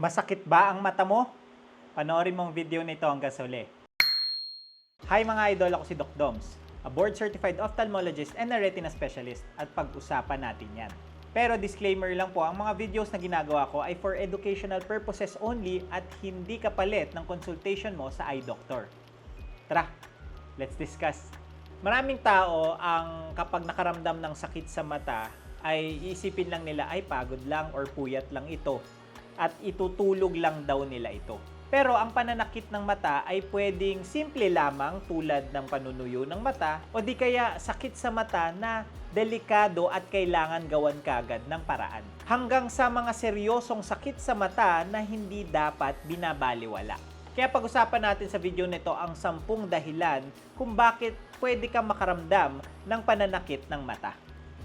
Masakit ba ang mata mo? Panoorin mong video nito hanggang sa huli. Hi mga idol, ako si Doc Doms, a board-certified ophthalmologist and a retina specialist at pag-usapan natin yan. Pero disclaimer lang po, ang mga videos na ginagawa ko ay for educational purposes only at hindi kapalit ng consultation mo sa eye doctor. Tara, let's discuss. Maraming tao ang kapag nakaramdam ng sakit sa mata ay iisipin lang nila ay pagod lang or puyat lang ito at itutulog lang daw nila ito. Pero ang pananakit ng mata ay pwedeng simple lamang tulad ng panunuyo ng mata o di kaya sakit sa mata na delikado at kailangan gawan kagad ng paraan. Hanggang sa mga seryosong sakit sa mata na hindi dapat binabaliwala. Kaya pag-usapan natin sa video nito ang 10 dahilan kung bakit pwede kang makaramdam ng pananakit ng mata.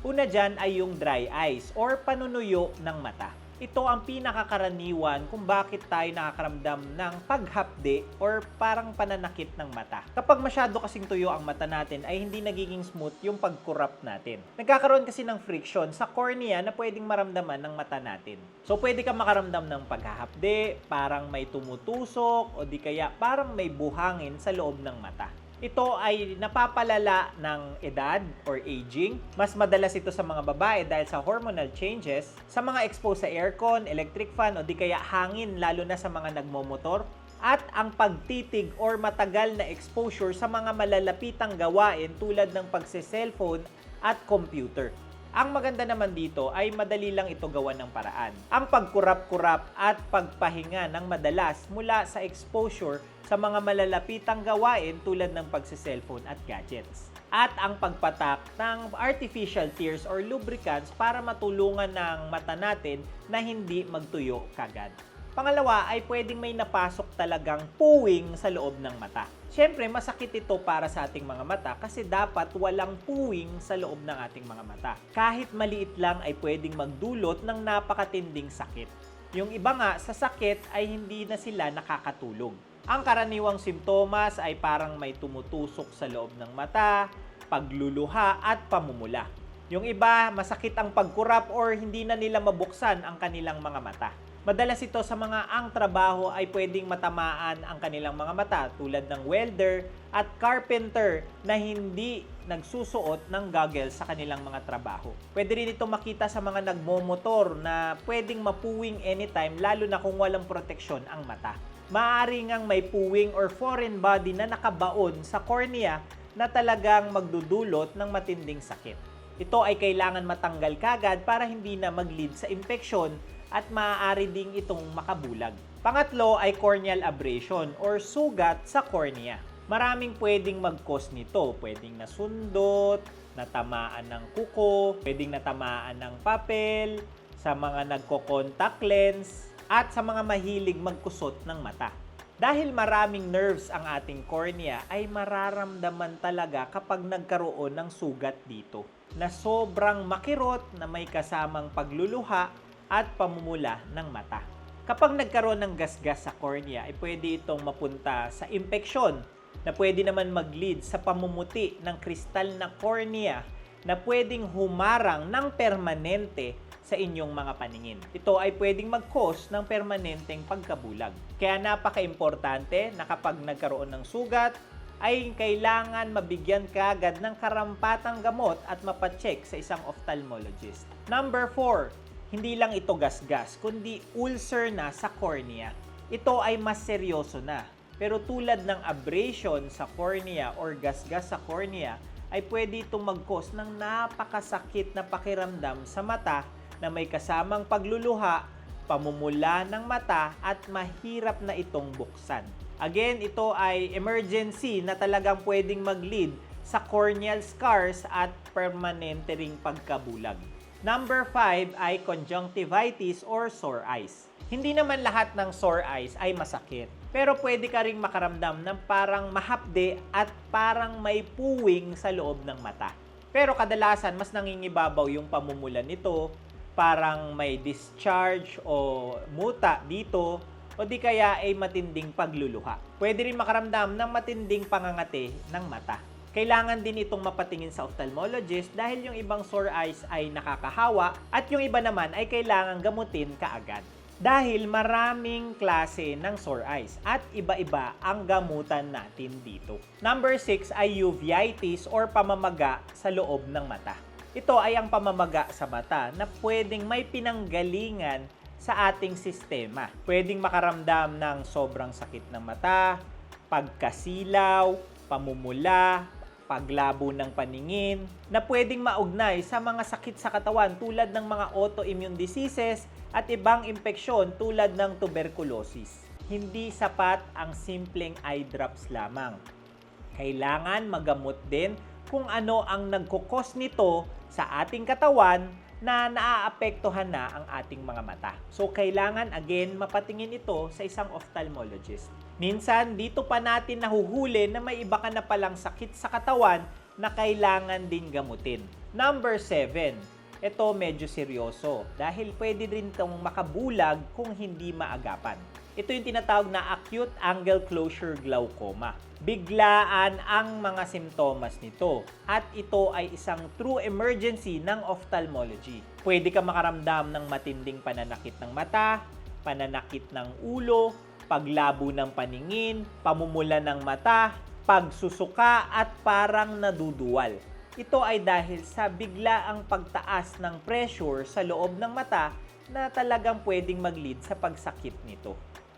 Una dyan ay yung dry eyes or panunuyo ng mata. Ito ang pinakakaraniwan kung bakit tayo nakakaramdam ng paghapde or parang pananakit ng mata. Kapag masyado kasing tuyo ang mata natin ay hindi nagiging smooth yung pagkurap natin. Nagkakaroon kasi ng friction sa cornea na pwedeng maramdaman ng mata natin. So pwede ka makaramdam ng paghahapde, parang may tumutusok o di kaya parang may buhangin sa loob ng mata. Ito ay napapalala ng edad or aging. Mas madalas ito sa mga babae dahil sa hormonal changes, sa mga exposed sa aircon, electric fan o di kaya hangin lalo na sa mga nagmomotor, at ang pagtitig or matagal na exposure sa mga malalapitang gawain tulad ng pagse-cellphone at computer. Ang maganda naman dito ay madali lang ito gawan ng paraan. Ang pagkurap-kurap at pagpahinga ng madalas mula sa exposure sa mga malalapitang gawain tulad ng pagse-cellphone at gadgets. At ang pagpatak ng artificial tears or lubricants para matulungan ng mata natin na hindi magtuyo kagad. Pangalawa ay pwedeng may napasok talagang puwing sa loob ng mata. Siyempre, masakit ito para sa ating mga mata kasi dapat walang puwing sa loob ng ating mga mata. Kahit maliit lang ay pwedeng magdulot ng napakatinding sakit. Yung iba nga, sa sakit ay hindi na sila nakakatulog. Ang karaniwang simptomas ay parang may tumutusok sa loob ng mata, pagluluha at pamumula. Yung iba, masakit ang pagkurap or hindi na nila mabuksan ang kanilang mga mata. Madalas ito sa mga ang trabaho ay pwedeng matamaan ang kanilang mga mata tulad ng welder at carpenter na hindi nagsusuot ng goggles sa kanilang mga trabaho. Pwede rin ito makita sa mga nagmomotor na pwedeng mapuwing anytime lalo na kung walang proteksyon ang mata. Maaari ngang may puwing or foreign body na nakabaon sa cornea na talagang magdudulot ng matinding sakit. Ito ay kailangan matanggal kagad para hindi na mag-lead sa infeksyon at maaari ding itong makabulag. Pangatlo ay corneal abrasion or sugat sa cornea. Maraming pwedeng mag-cause nito. Pwedeng nasundot, natamaan ng kuko, pwedeng natamaan ng papel, sa mga nagko-contact lens, at sa mga mahilig magkusot ng mata. Dahil maraming nerves ang ating cornea, ay mararamdaman talaga kapag nagkaroon ng sugat dito na sobrang makirot na may kasamang pagluluha at pamumula ng mata. Kapag nagkaroon ng gasgas sa cornea, ay pwede itong mapunta sa impeksyon na pwede naman mag-lead sa pamumuti ng kristal na cornea na pwedeng humarang ng permanente sa inyong mga paningin. Ito ay pwedeng mag-cause ng permanenteng pagkabulag. Kaya napaka-importante na kapag nagkaroon ng sugat, ay kailangan mabigyan kaagad ng karampatang gamot at mapacheck sa isang ophthalmologist. Number 4, hindi lang ito gasgas, kundi ulcer na sa cornea. Ito ay mas seryoso na. Pero tulad ng abrasion sa cornea or gasgas sa cornea, ay pwede itong mag-cause ng napakasakit na pakiramdam sa mata na may kasamang pagluluha, pamumula ng mata at mahirap na itong buksan. Again, ito ay emergency na talagang pwedeng mag-lead sa corneal scars at permanente ring pagkabulag. Number 5 ay conjunctivitis or sore eyes. Hindi naman lahat ng sore eyes ay masakit. Pero pwede ka ring makaramdam ng parang mahapde at parang may puwing sa loob ng mata. Pero kadalasan mas nangingibabaw yung pamumula nito, parang may discharge o muta dito, o di kaya ay matinding pagluluha. Pwede rin makaramdam ng matinding pangangati ng mata. Kailangan din itong mapatingin sa ophthalmologist dahil yung ibang sore eyes ay nakakahawa at yung iba naman ay kailangan gamutin kaagad. Dahil maraming klase ng sore eyes at iba-iba ang gamutan natin dito. Number 6 ay uveitis or pamamaga sa loob ng mata. Ito ay ang pamamaga sa mata na pwedeng may pinanggalingan sa ating sistema. Pwedeng makaramdam ng sobrang sakit ng mata, pagkasilaw, pamumula, paglabo ng paningin, na pwedeng maugnay sa mga sakit sa katawan tulad ng mga autoimmune diseases at ibang impeksyon tulad ng tuberculosis. Hindi sapat ang simpleng eye drops lamang. Kailangan magamot din kung ano ang nagkukos nito sa ating katawan na naaapektuhan na ang ating mga mata. So, kailangan again mapatingin ito sa isang ophthalmologist. Minsan, dito pa natin nahuhuli na may iba ka na palang sakit sa katawan na kailangan din gamutin. Number 7, ito medyo seryoso dahil pwede rin itong makabulag kung hindi maagapan. Ito yung tinatawag na acute angle closure glaucoma. Biglaan ang mga simptomas nito at ito ay isang true emergency ng ophthalmology. Pwede ka makaramdam ng matinding pananakit ng mata, pananakit ng ulo, paglabo ng paningin, pamumula ng mata, pagsusuka at parang naduduwal. Ito ay dahil sa biglaang pagtaas ng pressure sa loob ng mata na talagang pwedeng mag-lead sa pagsakit nito.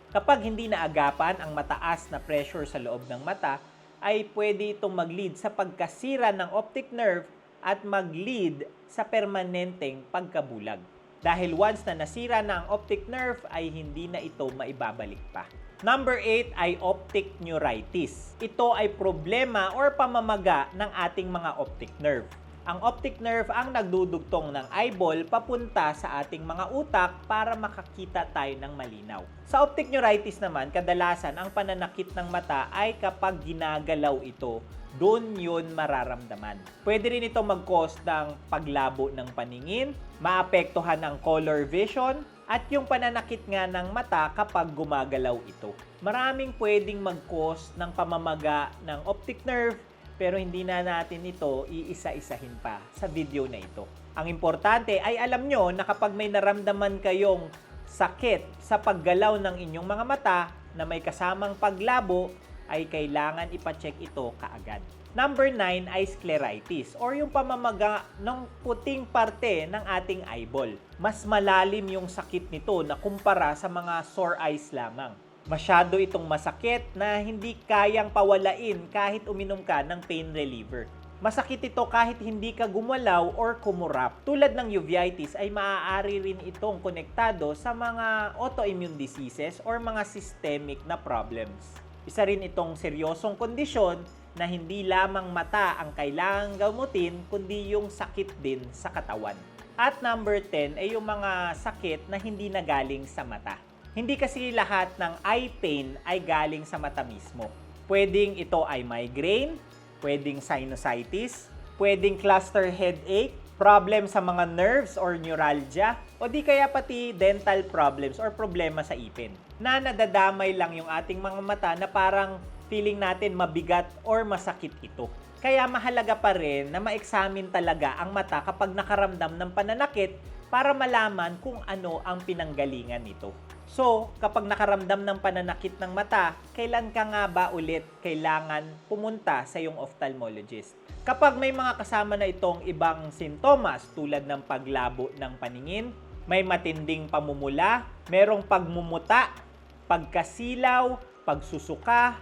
Kapag hindi naagapan ang mataas na pressure sa loob ng mata, ay pwede itong mag-lead sa pagkasira ng optic nerve at mag-lead sa permanenteng pagkabulag. Dahil once na nasira na ang optic nerve ay hindi na ito maibabalik pa. Number 8 ay optic neuritis. Ito ay problema or pamamaga ng ating mga optic nerve. Ang optic nerve ang nagdudugtong ng eyeball papunta sa ating mga utak para makakita tayo ng malinaw. Sa optic neuritis naman, kadalasan ang pananakit ng mata ay kapag ginagalaw ito, doon yun mararamdaman. Pwede rin ito mag-cause ng paglabo ng paningin, maapektuhan ang color vision, at yung pananakit nga ng mata kapag gumagalaw ito. Maraming pwedeng mag-cause ng pamamaga ng optic nerve, pero hindi na natin ito iisa-isahin pa sa video na ito. Ang importante ay alam nyo na kapag may naramdaman kayong sakit sa paggalaw ng inyong mga mata na may kasamang paglabo, ay kailangan ipacheck ito kaagad. Number 9 ay scleritis or yung pamamaga ng puting parte ng ating eyeball. Mas malalim yung sakit nito na kumpara sa mga sore eyes lamang. Masyado itong masakit na hindi kayang pawalain kahit uminom ka ng pain reliever. Masakit ito kahit hindi ka gumalaw or kumurap. Tulad ng uveitis ay maaari rin itong konektado sa mga autoimmune diseases or mga systemic na problems. Isa rin itong seryosong kondisyon na hindi lamang mata ang kailangang gamutin kundi yung sakit din sa katawan. At number 10 ay yung mga sakit na hindi nagaling sa mata. Hindi kasi lahat ng eye pain ay galing sa mata mismo. Pwedeng ito ay migraine, pwedeng sinusitis, pwedeng cluster headache, problem sa mga nerves or neuralgia, o di kaya pati dental problems or problema sa ipin. Na nadadamay lang yung ating mga mata na parang feeling natin mabigat or masakit ito. Kaya mahalaga pa rin na ma-examine talaga ang mata kapag nakaramdam ng pananakit para malaman kung ano ang pinanggalingan nito. So, kapag nakaramdam ng pananakit ng mata, kailan ka nga ba ulit kailangan pumunta sa iyong ophthalmologist? Kapag may mga kasama na itong ibang sintomas tulad ng paglabo ng paningin, may matinding pamumula, merong pagmumuta, pagkasilaw, pagsusuka,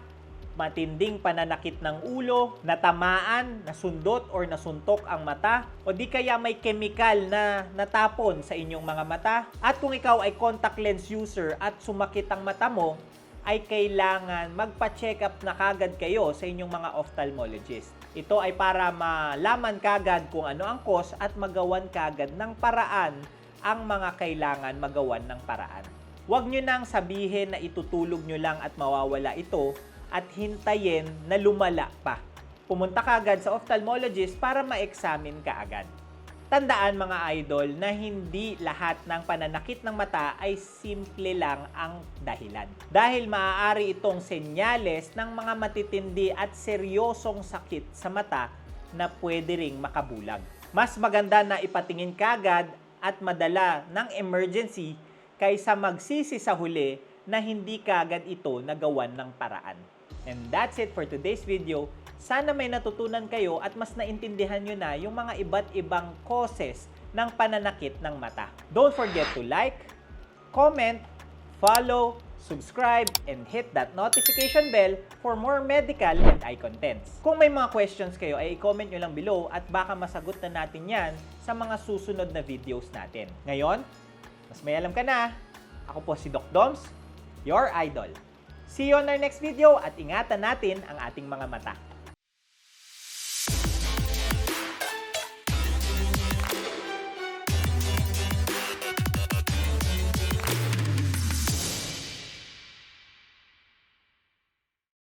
matinding pananakit ng ulo, natamaan, nasundot or nasuntok ang mata, o di kaya may chemical na natapon sa inyong mga mata, at kung ikaw ay contact lens user at sumakit ang mata mo, ay kailangan magpa-check up na kagad kayo sa inyong mga ophthalmologist. Ito ay para malaman kagad kung ano ang cause at magawan kagad ng paraan ang mga kailangan magawan ng paraan. Huwag nyo nang sabihin na itutulog nyo lang at mawawala ito at hintayin na lumala pa. Pumunta ka agad sa ophthalmologist para ma-examine ka agad. Tandaan mga idol na hindi lahat ng pananakit ng mata ay simple lang ang dahilan. Dahil maaari itong senyales ng mga matitindi at seryosong sakit sa mata na pwede ring makabulag. Mas maganda na ipatingin ka agad at madala ng emergency kaysa magsisi sa huli na hindi kaagad ito nagawan ng paraan. And that's it for today's video. Sana may natutunan kayo at mas naintindihan nyo na yung mga iba't ibang causes ng pananakit ng mata. Don't forget to like, comment, follow, subscribe, and hit that notification bell for more medical and eye contents. Kung may mga questions kayo ay i-comment nyo lang below at baka masagot na natin yan sa mga susunod na videos natin. Ngayon, mas may alam ka na. Ako po si Doc Doms, your idol. See you on our next video at ingatan natin ang ating mga mata.